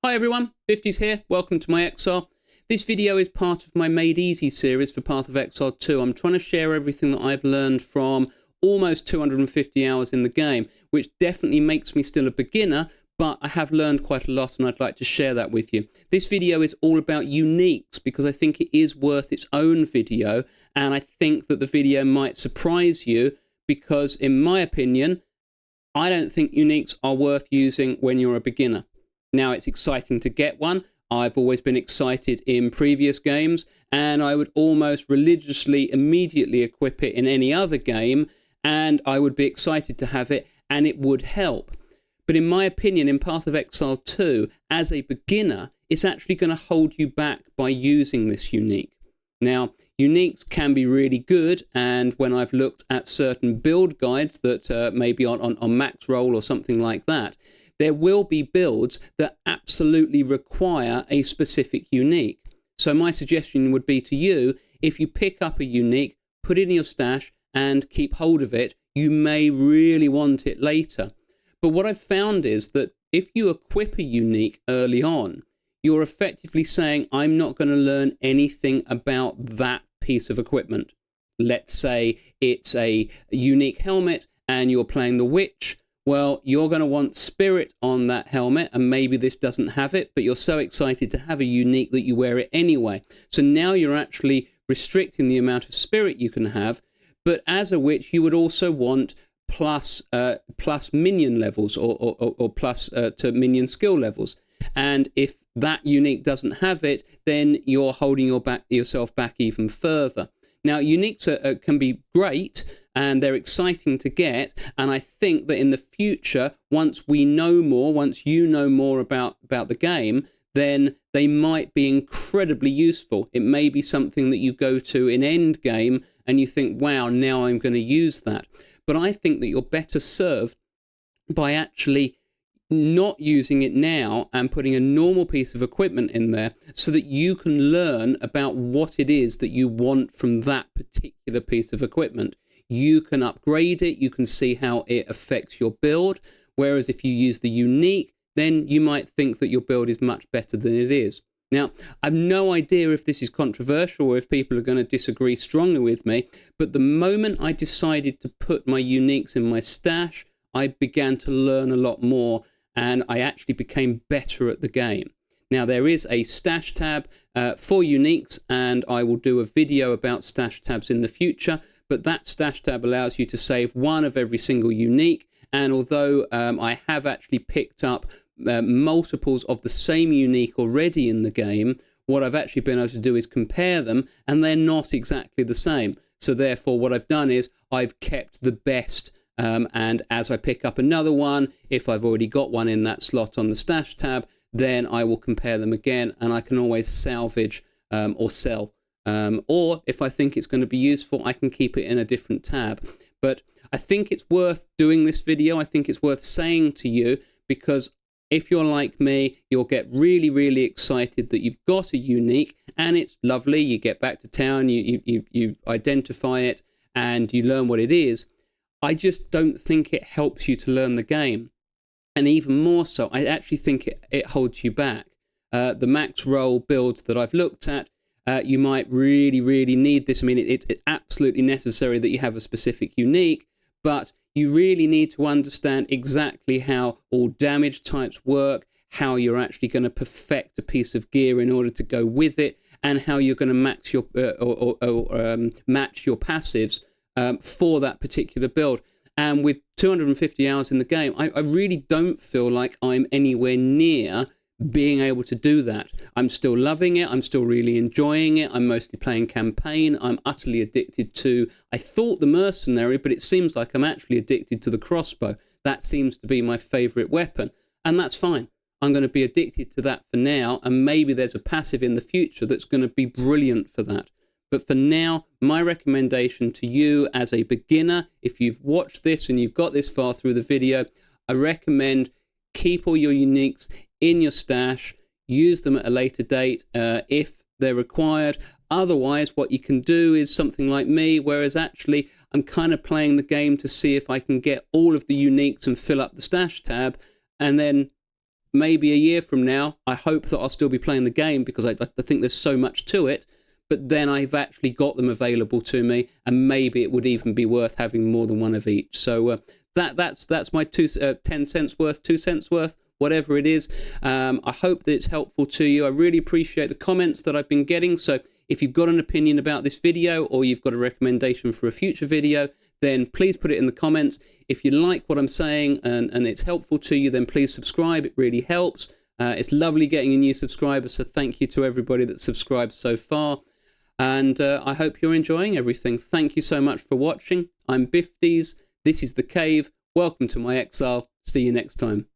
Hi everyone, Bifties here, welcome to my Exile. This video is part of my Made Easy series for Path of Exile 2. I'm trying to share everything that I've learned from almost 250 hours in the game, which definitely makes me still a beginner, but I have learned quite a lot and I'd like to share that with you. This video is all about uniques because I think it is worth its own video, and I think that the video might surprise you because, in my opinion, I don't think uniques are worth using when you're a beginner. Now, it's exciting to get one. I've always been excited in previous games, and I would almost religiously immediately equip it in any other game, and I would be excited to have it, and it would help. But in my opinion, in Path of Exile 2, as a beginner, it's actually going to hold you back by using this unique. Now, uniques can be really good, and when I've looked at certain build guides that maybe on max roll or something like that, there will be builds that absolutely require a specific unique. So my suggestion would be to you, if you pick up a unique, put it in your stash and keep hold of it, you may really want it later. But what I've found is that if you equip a unique early on, you're effectively saying, I'm not going to learn anything about that piece of equipment. Let's say it's a unique helmet and you're playing the witch. Well, you're going to want spirit on that helmet, and maybe this doesn't have it, but you're so excited to have a unique that you wear it anyway. So now you're actually restricting the amount of spirit you can have, but as a witch, you would also want plus minion levels or plus to minion skill levels. And if that unique doesn't have it, then you're holding yourself back even further. Now, uniques can be great, and they're exciting to get, and I think that in the future, once you know more about the game, then they might be incredibly useful. It may be something that you go to in end game and you think, wow, now I'm going to use that. But I think that you're better served by actually not using it now and putting a normal piece of equipment in there so that you can learn about what it is that you want from that particular piece of equipment. You can upgrade it, you can see how it affects your build, whereas if you use the unique, then you might think that your build is much better than it is. Now, I've no idea if this is controversial or if people are going to disagree strongly with me, but the moment I decided to put my uniques in my stash, I began to learn a lot more, and I actually became better at the game. Now, there is a stash tab for uniques, and I will do a video about stash tabs in the future, but that stash tab allows you to save one of every single unique, and although I have actually picked up multiples of the same unique already in the game, what I've actually been able to do is compare them, and they're not exactly the same. So therefore, what I've done is I've kept the best, and as I pick up another one, if I've already got one in that slot on the stash tab, then I will compare them again, and I can always salvage or sell. Or if I think it's going to be useful, I can keep it in a different tab. But I think it's worth doing this video. I think it's worth saying to you, because if you're like me, you'll get really, really excited that you've got a unique, and it's lovely. You get back to town, you identify it, and you learn what it is. I just don't think it helps you to learn the game. And even more so, I actually think it holds you back. The max roll builds that I've looked at, you might really, really need this. I mean, it's absolutely necessary that you have a specific unique, but you really need to understand exactly how all damage types work, how you're actually going to perfect a piece of gear in order to go with it, and how you're going to match your passives for that particular build. And with 250 hours in the game, I really don't feel like I'm anywhere near being able to do that. I'm still loving it. I'm still really enjoying it. I'm mostly playing campaign. I'm utterly addicted to, I thought the mercenary, but it seems like I'm actually addicted to the crossbow. That seems to be my favorite weapon, and that's fine. I'm going to be addicted to that for now, and maybe there's a passive in the future that's going to be brilliant for that. But for now, my recommendation to you as a beginner, if you've watched this and you've got this far through the video, I recommend keep all your uniques in your stash, use them at a later date if they're required. Otherwise, what you can do is something like me, whereas actually I'm kind of playing the game to see if I can get all of the uniques and fill up the stash tab, and then maybe a year from now, I hope that I'll still be playing the game because I think there's so much to it. But then I've actually got them available to me, and maybe it would even be worth having more than one of each. So that's my 10 cents worth, 2 cents worth, whatever it is. I hope that it's helpful to you. I really appreciate the comments that I've been getting. So if you've got an opinion about this video, or you've got a recommendation for a future video, then please put it in the comments. If you like what I'm saying and it's helpful to you, then please subscribe. It really helps. It's lovely getting a new subscriber, so thank you to everybody that's subscribed so far. And I hope you're enjoying everything. Thank you so much for watching. I'm Bifties. This is The Cave. Welcome to my exile. See you next time.